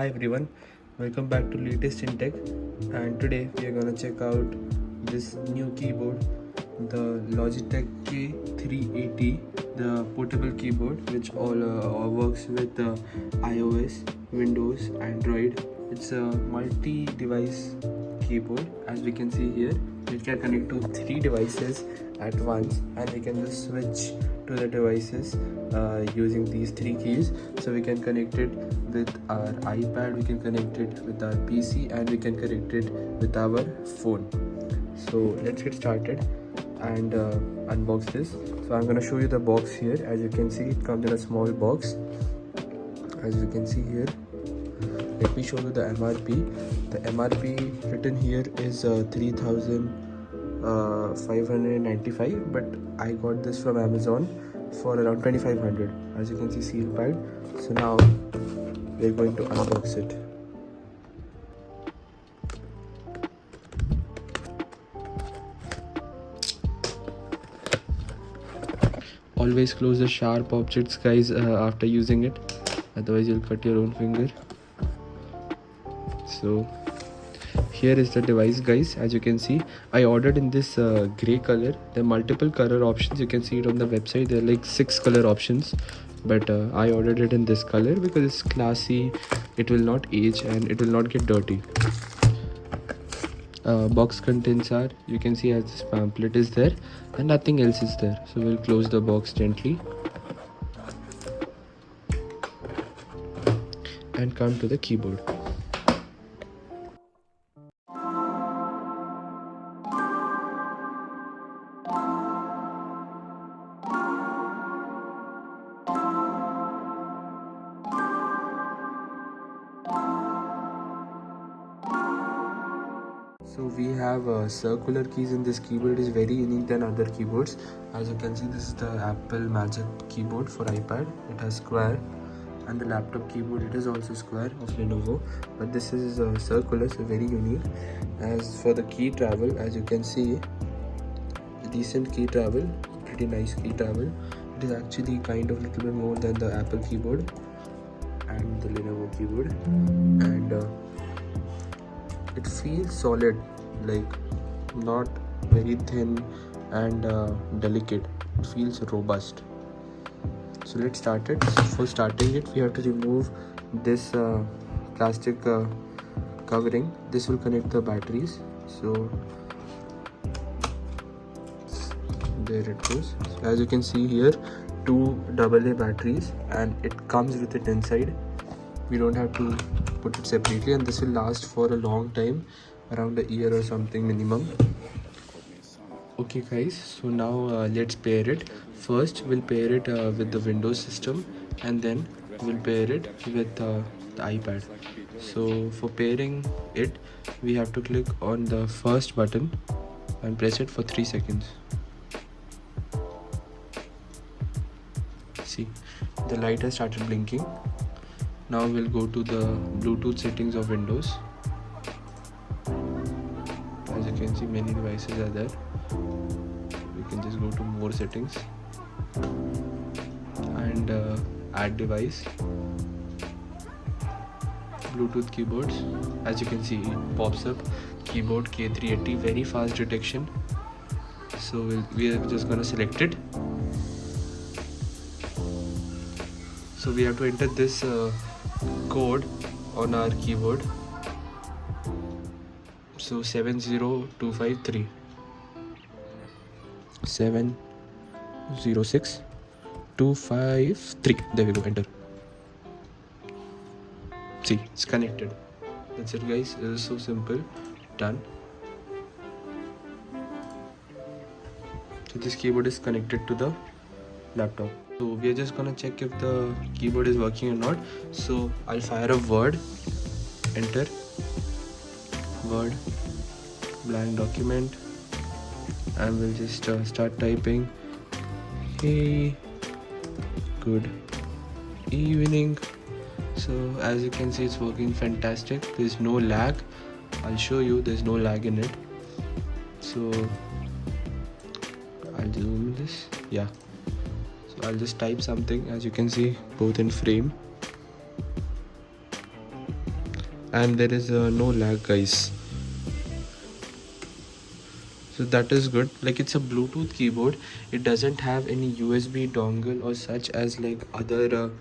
Hi everyone, welcome back to Latest in Tech, and today we are gonna check out this new keyboard, the Logitech K380, the portable keyboard which all works with iOS, Windows, Android. It's a multi-device keyboard. As we can see here, it can connect to 3 devices at once, and we can just switch to the devices using these 3 keys. So we can connect it with our iPad, we can connect it with our PC, and we can connect it with our phone. So let's get started and unbox this. So I'm gonna show you the box here. As you can see, it comes in a small box. As you can see here, let me show you the MRP. The MRP written here is 3,595, but I got this from Amazon for around 2,500. As you can see, seal pad. So now we're going to unbox it. Always close the sharp objects, guys, after using it, otherwise you'll cut your own finger. So here is the device, guys. As you can see, I ordered in this gray color. There are multiple color options. You can see it on the website. There are like 6 color options, but I ordered it in this color because it's classy, it will not age, and it will not get dirty. Box contents are, you can see, as this pamphlet is there and nothing else is there. So we'll close the box gently and come to the keyboard. So we have circular keys in this keyboard. It is very unique than other keyboards. As you can see, this is the Apple Magic keyboard for iPad. It has square, and the laptop keyboard, it is also square of Lenovo, but this is circular, so very unique. As for the key travel, as you can see, decent key travel, pretty nice key travel. It is actually kind of little bit more than the Apple keyboard and the Lenovo keyboard, and it feels solid, like not very thin and delicate. It feels robust. So let's start it. For starting it, we have to remove this plastic covering. This will connect the batteries. So there it goes. So as you can see here, 2 AA batteries, and it comes with it inside. We don't have to put it separately, and this will last for a long time, around a year or something minimum. Okay guys, so now let's pair it. First we'll pair it with the Windows system, and then we'll pair it with the iPad. So for pairing it, we have to click on the first button and press it for 3 seconds. See, the light has started blinking. Now we'll go to the Bluetooth settings of Windows. As you can see, many devices are there. We can just go to more settings and add device, Bluetooth keyboards. As you can see, it pops up keyboard K380, very fast detection. So we are just gonna select it. So we have to enter this code on our keyboard. So 70253 706253. There we go, enter. See, it's connected. That's it, guys. It is so simple. Done. So this keyboard is connected to the laptop. So we are just gonna check if the keyboard is working or not. So I'll fire a word, enter, word, blank document, and we'll just start typing. Hey, good evening. So as you can see, it's working fantastic. There's no lag. I'll show you, there's no lag in it. So I'll zoom this. Yeah. I'll just type something. As you can see, both in frame. and there is no lag, guys. So that is good. Like, it's a Bluetooth keyboard. It doesn't have any USB dongle or such as like other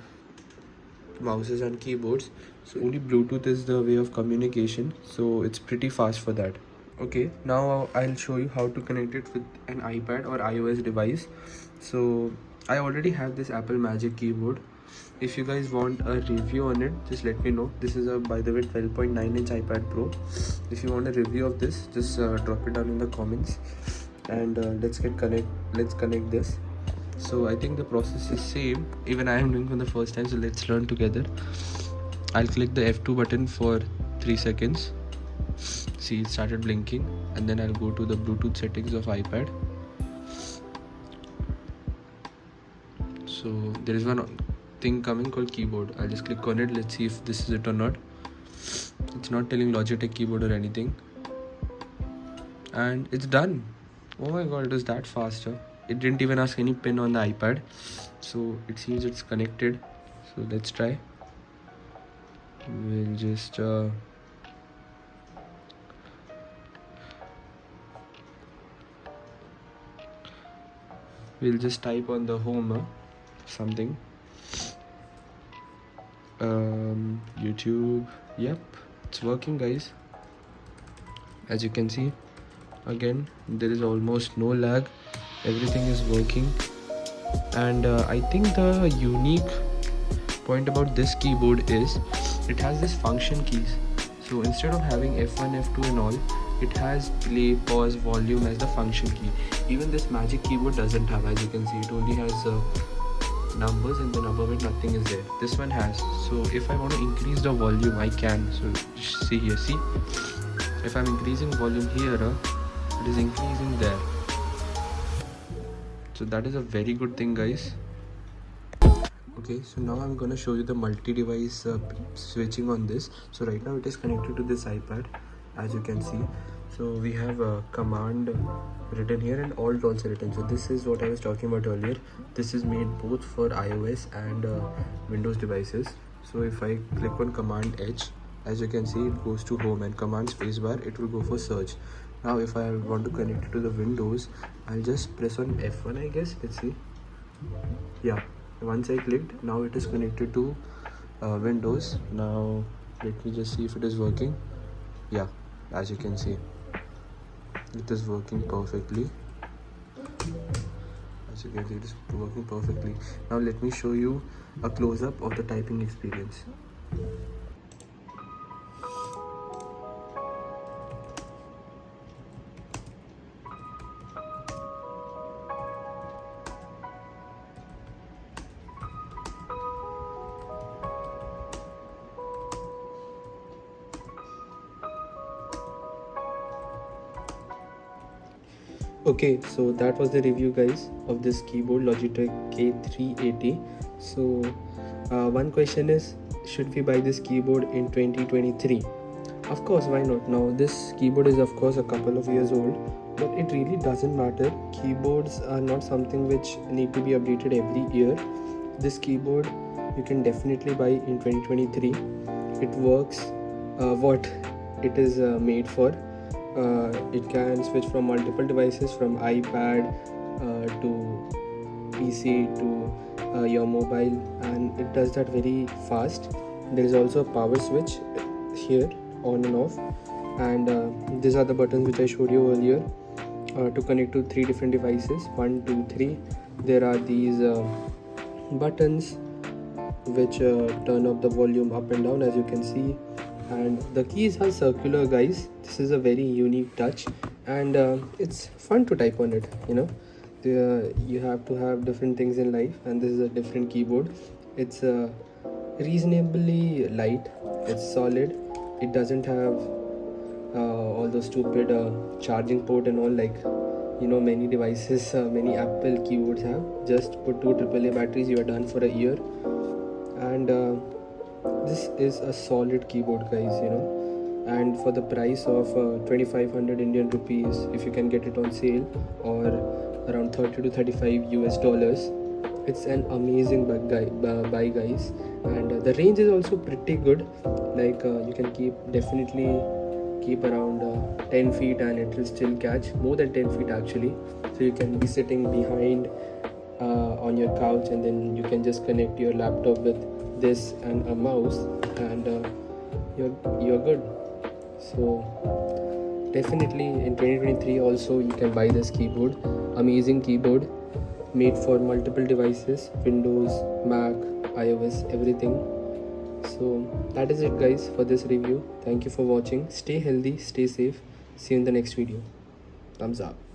mouses and keyboards. So only Bluetooth is the way of communication, so it's pretty fast for that. Okay, now I'll show you how to connect it with an iPad or iOS device. So I already have this Apple Magic keyboard. If you guys want a review on it, just let me know. This is a, by the way, 12.9-inch iPad Pro. If you want a review of this, just drop it down in the comments, and let's connect this. So I think the process is same. Even I am doing for the first time, so let's learn together. I'll click the F2 button for 3 seconds. See, it started blinking, and then I'll go to the Bluetooth settings of iPad. So there is one thing coming called keyboard. I'll just click on it. Let's see if this is it or not. It's not telling Logitech keyboard or anything, and it's done. Oh my god, it was that fast. It didn't even ask any pin on the iPad, so it seems it's connected. So let's try. We'll just type on the home something, YouTube. Yep, it's working, guys. As you can see, again, there is almost no lag. Everything is working, and I think the unique point about this keyboard is it has this function keys. So instead of having F1, F2 and all, it has play, pause, volume as the function key. Even this Magic keyboard doesn't have. As you can see, it only has numbers, and then above it nothing is there. This one has. So if I want to increase the volume, I can. So see here, see, if I'm increasing volume here, it is increasing there. So that is a very good thing, guys. Okay, so now I'm gonna show you the multi-device switching on this. So right now it is connected to this iPad, as you can see. So we have a command written here and alt also written. So this is what I was talking about earlier. This is made both for iOS and Windows devices. So if I click on command H, as you can see, it goes to home, and command spacebar, it will go for search. Now if I want to connect it to the Windows, I'll just press on F1, I guess. Let's see. Yeah, once I clicked, now it is connected to Windows. Now let me just see if it is working. Yeah, as you can see, it is working perfectly. As you can see, it is working perfectly. Now let me show you a close-up of the typing experience. Okay, so that was the review, guys, of this keyboard, Logitech K380. So one question is, should we buy this keyboard in 2023? Of course, why not? Now this keyboard is of course a couple of years old, but it really doesn't matter. Keyboards are not something which need to be updated every year. This keyboard you can definitely buy in 2023. It works what it is made for. It can switch from multiple devices, from iPad to PC to your mobile, and it does that very fast. There is also a power switch here, on and off, and these are the buttons which I showed you earlier to connect to 3 different devices. 1, 2, 3. There are these buttons which turn up the volume up and down, as you can see, and the keys are circular, guys. This is a very unique touch, and it's fun to type on it. You have to have different things in life, and this is a different keyboard. It's reasonably light, it's solid, it doesn't have all those stupid charging port and all, like many devices, many Apple keyboards have. Just put 2 AAA batteries, you are done for a year. And this is a solid keyboard, guys, and for the price of 2500 Indian rupees, if you can get it on sale, or around 30 to 35 US dollars, It's an amazing buy guys, and the range is also pretty good. Like you can definitely keep around 10 feet and it will still catch more than 10 feet actually. So you can be sitting behind on your couch, and then you can just connect your laptop with this and a mouse, and you're good. So definitely in 2023 also you can buy this keyboard. Amazing keyboard, made for multiple devices, Windows, Mac, iOS, everything. So that is it guys for this review. Thank you for watching. Stay healthy, stay safe. See you in the next video. Thumbs up.